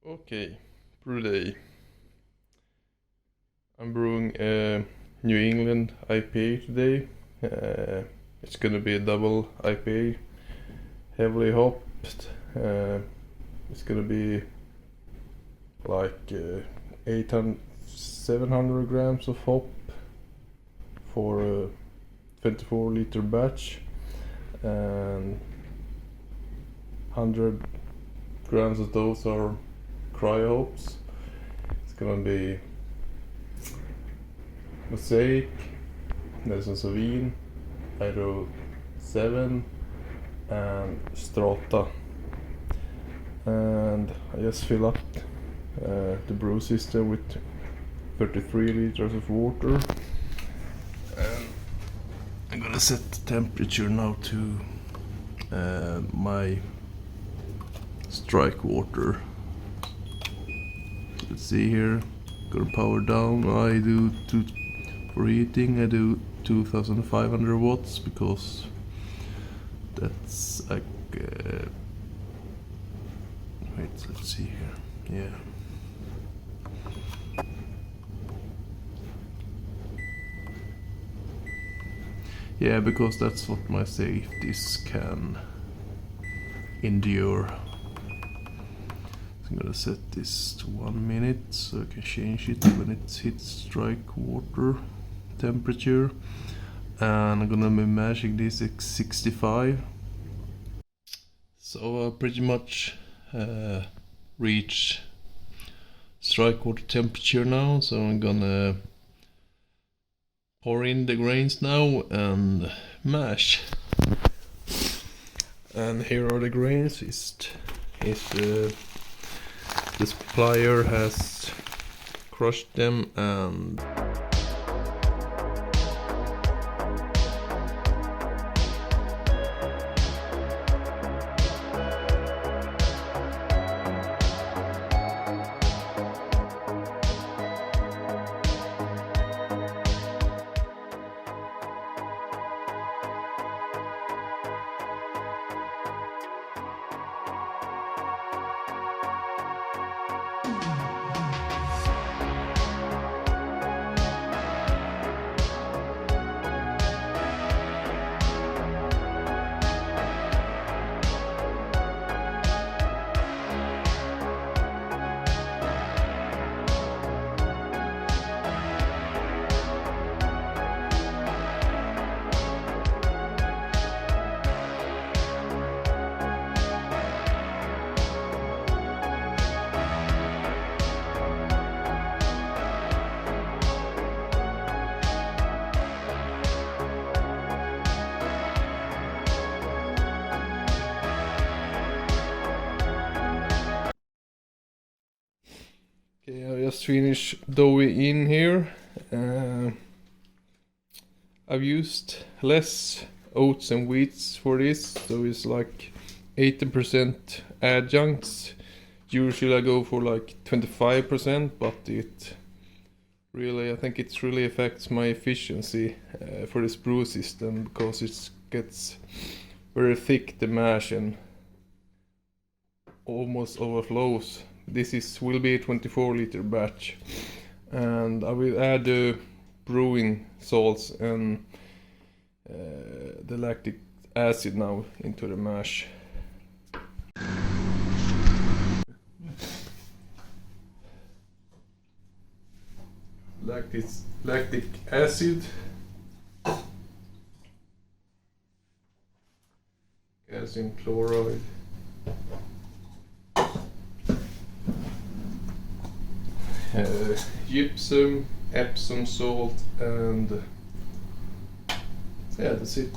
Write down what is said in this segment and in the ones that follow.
Okay, brew day. I'm brewing a New England IPA today. It's gonna be a double IPA, heavily hopped. It's gonna be like 700 grams of hop for a 24-liter batch, and 100 grams of those are cryo hops. It's gonna be mosaic, there's a sauvin, Idaho 7, and Strata. And I just fill up the brew system with 33 liters of water. And I'm gonna set the temperature now to my strike water. Let's see here. Gonna power down. For heating I do 2500 watts because that's like wait, let's see here. Yeah, because that's what my safeties can endure. I'm gonna set this to 1 minute so I can change it when it hits strike water temperature. And I'm gonna be mashing this at 65. So I pretty much reach strike water temperature now, so I'm gonna pour in the grains now and mash. And here are the grains. The supplier has crushed them and okay, I just finished doughy in here. I've used less oats and wheats for this, so it's like 80% adjuncts. Usually I go for like 25%, but I think it really affects my efficiency for this brew system because it gets very thick, the mash, and almost overflows. This will be a 24-liter batch, and I will add the brewing salts and the lactic acid now into the mash. Lactic acid, calcium chloride, gypsum, Epsom salt, and yeah, that's it.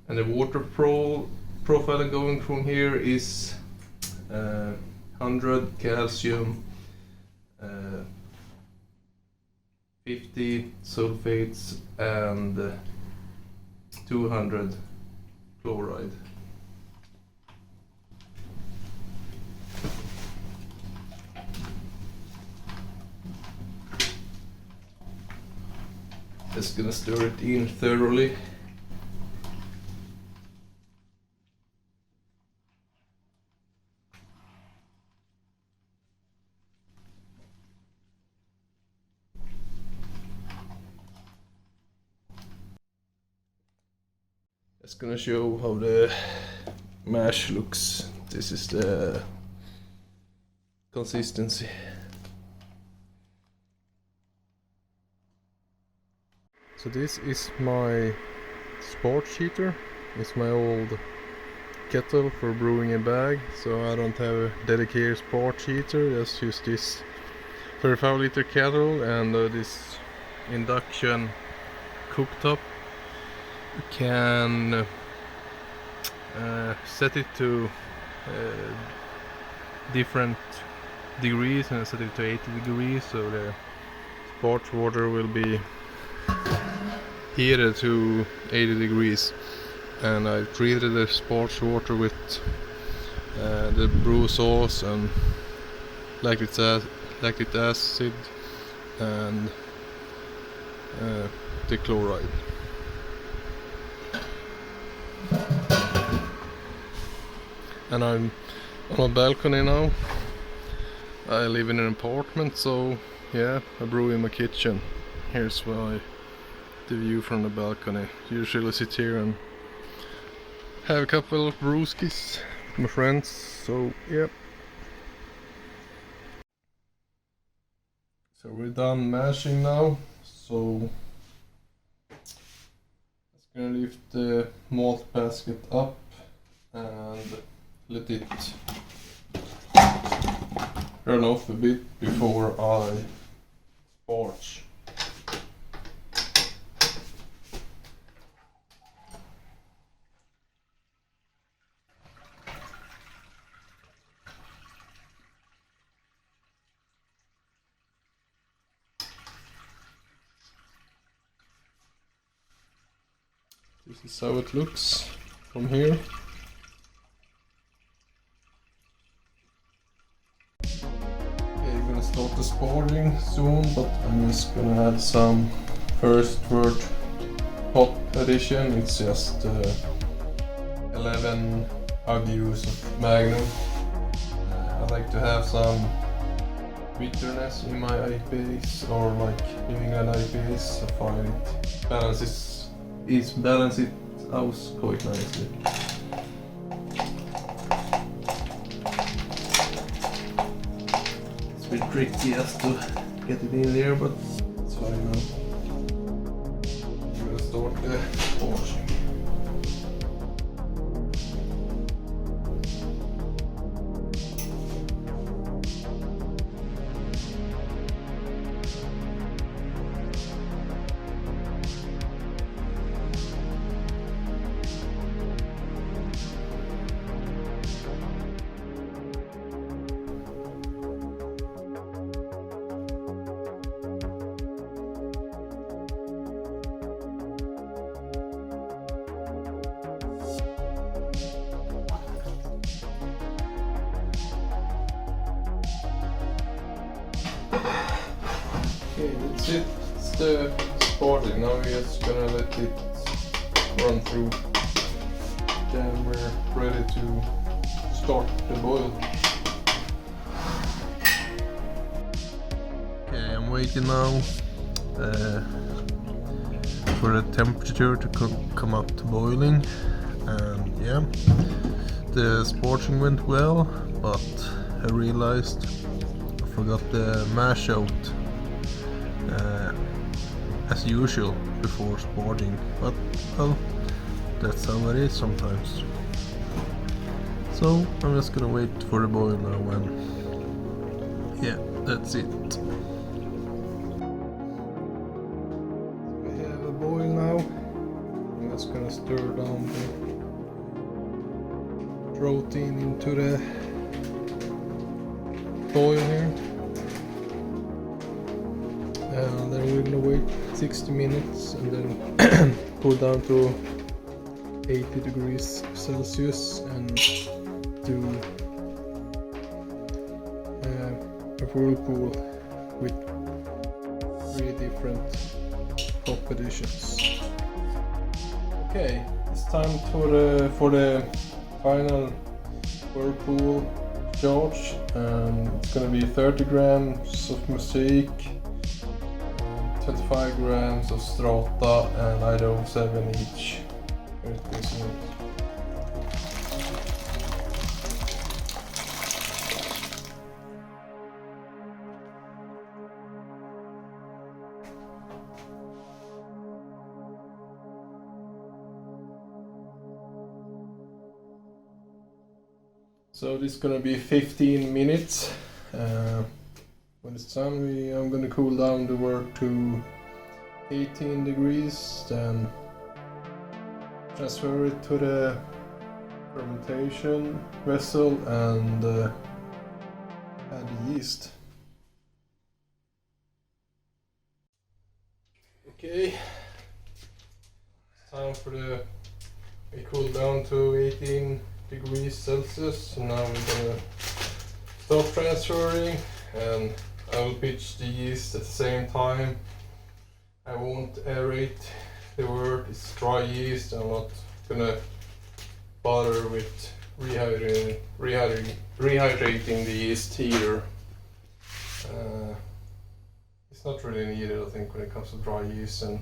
And the water profile going from here is 100 calcium, 50 sulfates, and 200 chloride. Just gonna stir it in thoroughly. Just gonna show how the mash looks. This is the consistency. So this is my sports heater. It's my old kettle for brewing in bag, so I don't have a dedicated sports heater. Just use this 35-liter kettle and this induction cooktop. You can set it to different degrees and set it to 80 degrees, so the sports water will be heated to 80 degrees. And I treated the sports water with the brew sauce and lactic acid and the chloride. And I'm on a balcony now. I live in an apartment, so yeah, I brew in my kitchen. Here's the view from the balcony. Usually sit here and have a couple of brewskis with my friends, so yeah. So we're done mashing now, so just gonna lift the malt basket up and let it run off a bit before I sparge. This is how it looks from here. Okay, we're gonna start the sparging soon, but I'm just gonna add some first word hop addition. It's just 11 IBUs of Magnum. I like to have some bitterness in my IPAs, or like New England IPAs. I find it balances it out quite nicely. It's a bit tricky just to get it in there, but it's fine now. I'm gonna start the washing. Okay, that's it. It's the sparging. Now we're just gonna let it run through. Then we're ready to start the boil. Okay, I'm waiting now for the temperature to come up to boiling, and yeah, the sparging went well, but I realized I forgot the mash out as usual before sparging, but well, that's how it is sometimes. So I'm just gonna wait for the boil now, and yeah, that's it. We have a boil now. I'm just gonna stir down the protein into the boil here. And then we're gonna wait 60 minutes and then cool down to 80 degrees Celsius and do a whirlpool with 3 different hop additions. Okay, it's time for the final whirlpool charge, and it's gonna be 30 grams of mosaic, 25 grams of Strata and Idaho 7 each. Where it goes in. So this is gonna be 15 minutes. When it's done, I'm gonna cool down the wort to 18 degrees, then transfer it to the fermentation vessel and add the yeast. Okay, it's time for we cool down to 18 degrees Celsius. So now we're gonna stop transferring, and I will pitch the yeast at the same time. I won't aerate the wort, it's dry yeast. I'm not gonna bother with rehydrating the yeast here. It's not really needed, I think, when it comes to dry yeast. And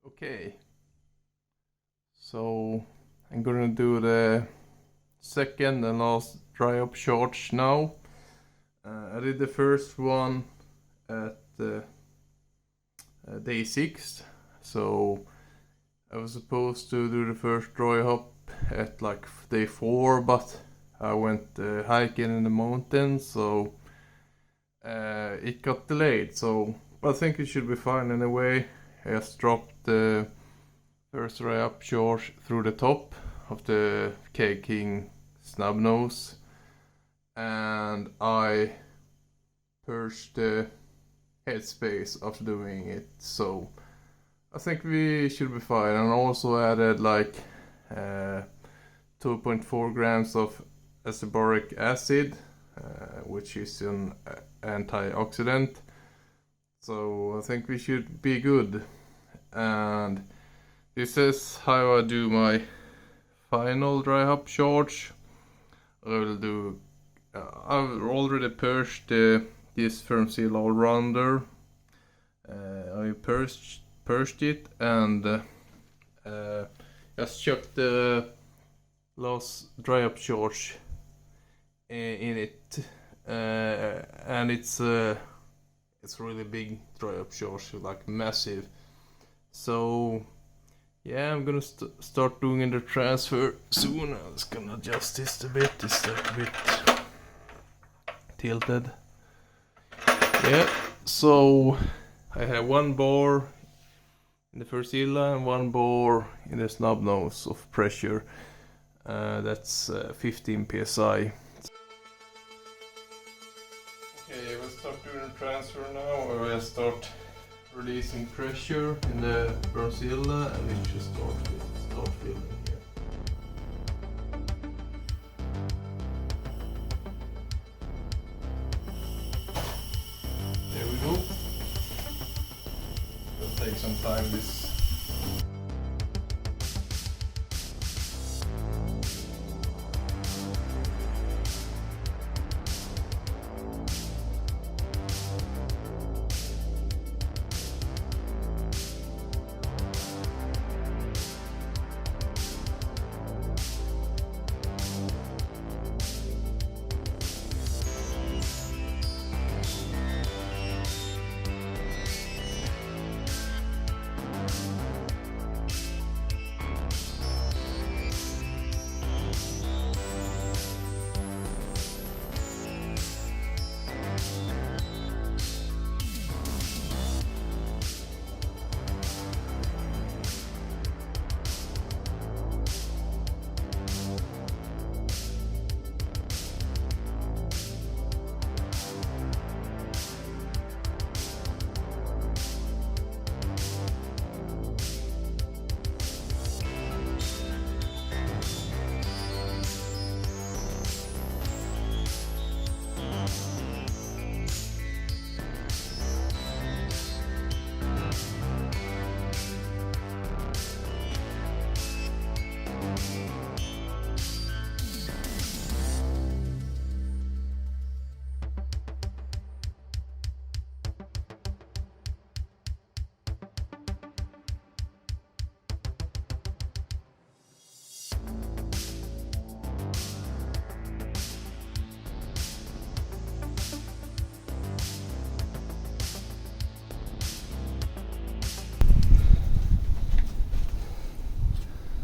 okay, so I'm gonna do the second and last dry up charge now. I did the first one at day 6, so I was supposed to do the first dry hop at like day 4, but I went hiking in the mountains, so it got delayed. So I think it should be fine anyway. I just dropped the first dry up charge through the top of the K-King snub nose, and I purged the headspace after doing it, so I think we should be fine. And also added like 2.4 grams of aspartic acid, which is an antioxidant, so I think we should be good. And this is how I do my final dry hop charge. I will do I've already purged this Firm Seal All-Rounder. I purged it and just chucked the last dry up charge in it, and it's really big dry up charge, like massive. So yeah, I'm gonna start doing the transfer soon. I'm just gonna adjust this a bit. It's like a bit tilted. Yeah, so I have one bar in the Fursilla and 1 bar in the snub nose of pressure. That's 15 psi. Okay, we'll start doing a transfer now, or we'll start releasing pressure in the Fursilla, and we should start filling here. There we go. It'll take some time, this.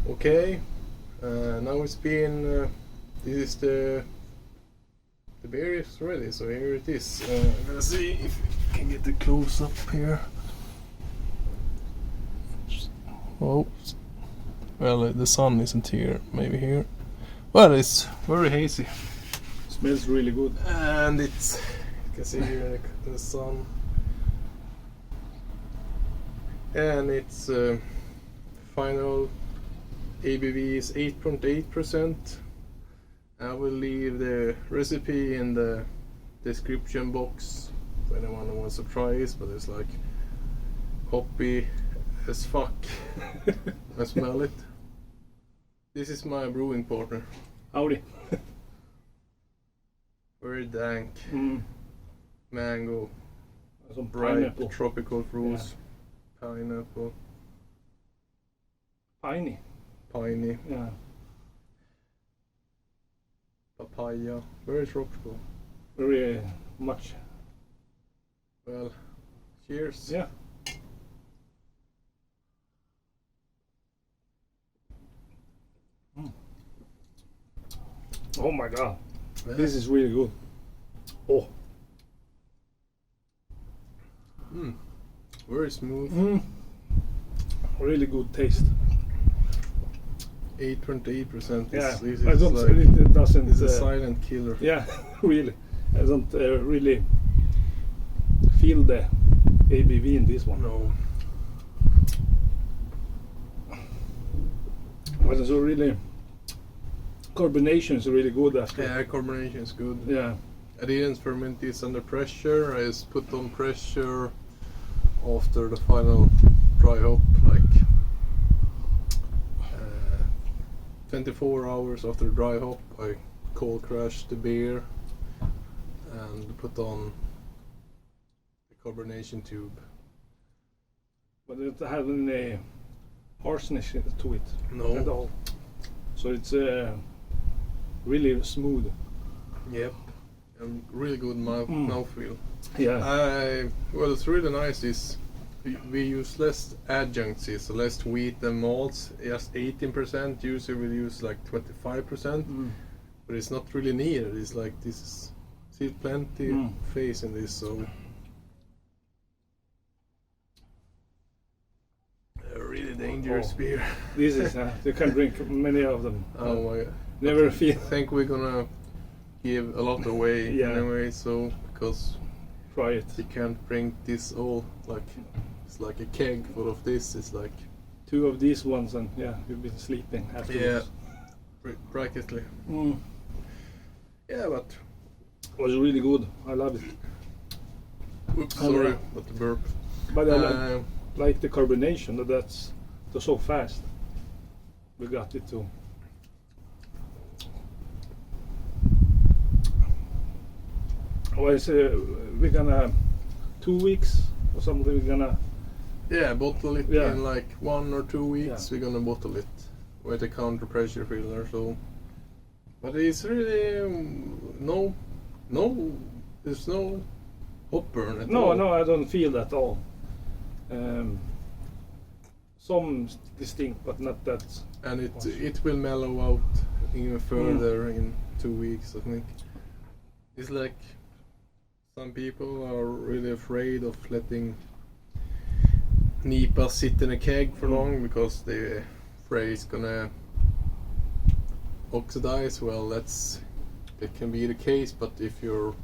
Okay, now it's been, this is the beer is ready, so here it is. I'm gonna see if we can get a close up here. Oh, well, the sun isn't here, maybe here. Well, it's very hazy. Smells really good. And it's, you can see here the sun. And it's final ABV is 8.8%. I will leave the recipe in the description box for anyone who wants to try this, but it's like hoppy as fuck. I smell it. This is my brewing partner. Howdy. Very dank. Mango. Some Bright pineapple. tropical fruits. Yeah. Pineapple. Piney. Piney. Yeah. Papaya. Very tropical. Very much. Well, cheers. Yeah. Oh my god. Yeah. This is really good. Oh. Very smooth. Really good taste. 8.8%. Yeah. This I is don't. like, It doesn't. it's a silent killer. Yeah. Really. I don't really feel the ABV in this one. No. But it's really. Carbonation is really good after. Yeah, carbonation is good. Yeah. I didn't ferment this under pressure. I just put on pressure after the final dry hop, like 24 hours after dry hop. I cold crashed the beer and put on the carbonation tube. But it doesn't have any harshness to it No. at all. So it's really smooth. Yep. And really good mouthfeel. Yeah. Well, it's really nice. We use less adjuncts, so less wheat and malts. Just 18%. Usually we use like 25%, but it's not really needed. It's like this is still plenty face in this. So dangerous beer. This is you can drink many of them. Oh my god. Never I feel. think we're gonna give a lot away Yeah. anyway, so because Try it. you can't drink this all, like it's like a keg full of this. It's like 2 of these ones, and yeah, you've been sleeping afterwards. practically. Mm. Yeah, but It was really good. I love it. oops, sorry, but the burp. But I like the carbonation. That's so fast. We got it too. Well, we're gonna 2 weeks or something. We're gonna Bottle it Yeah. in like 1 or 2 weeks. We're gonna bottle it with a counter pressure filler. So, but it's really there's no hop burn at all. No, I don't feel that at all. Some distinct, but not that. And it will mellow out even further in 2 weeks, I think. It's like some people are really afraid of letting NEIPA sit in a keg for long because they're afraid it's gonna oxidize. Well, it can be the case, but if your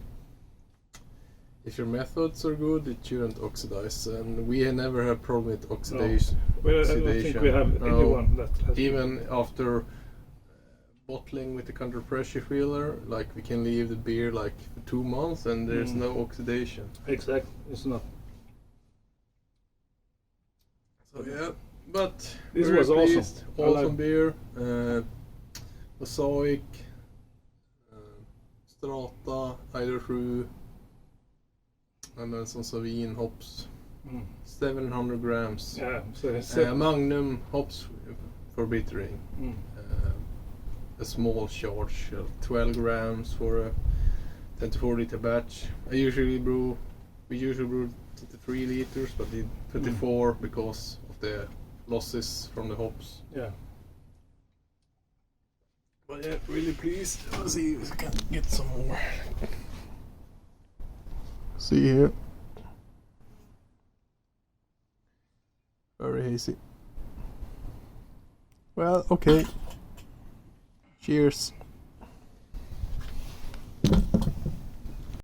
methods are good, it shouldn't oxidize, and we never have problem with oxidation. Well, I don't think we have anyone that has. Even after bottling with the counter pressure filler, like we can leave the beer like for 2 months and there's no oxidation. Exactly, it's not. So yeah, but This very was awesome. pleased. I Awesome like- beer. Mosaic, Strata, Idaho, and then some sauvin hops. 700 grams. Yeah, so it's Magnum hops for bittering. Mm. A small charge, 12 grams for a 10 to 40 liter batch. We usually brew 23 liters, but did 24 because of the losses from the hops. Yeah. But yeah, really pleased. Let's see if we can get some more. See here. Very hazy. Well, okay. Cheers.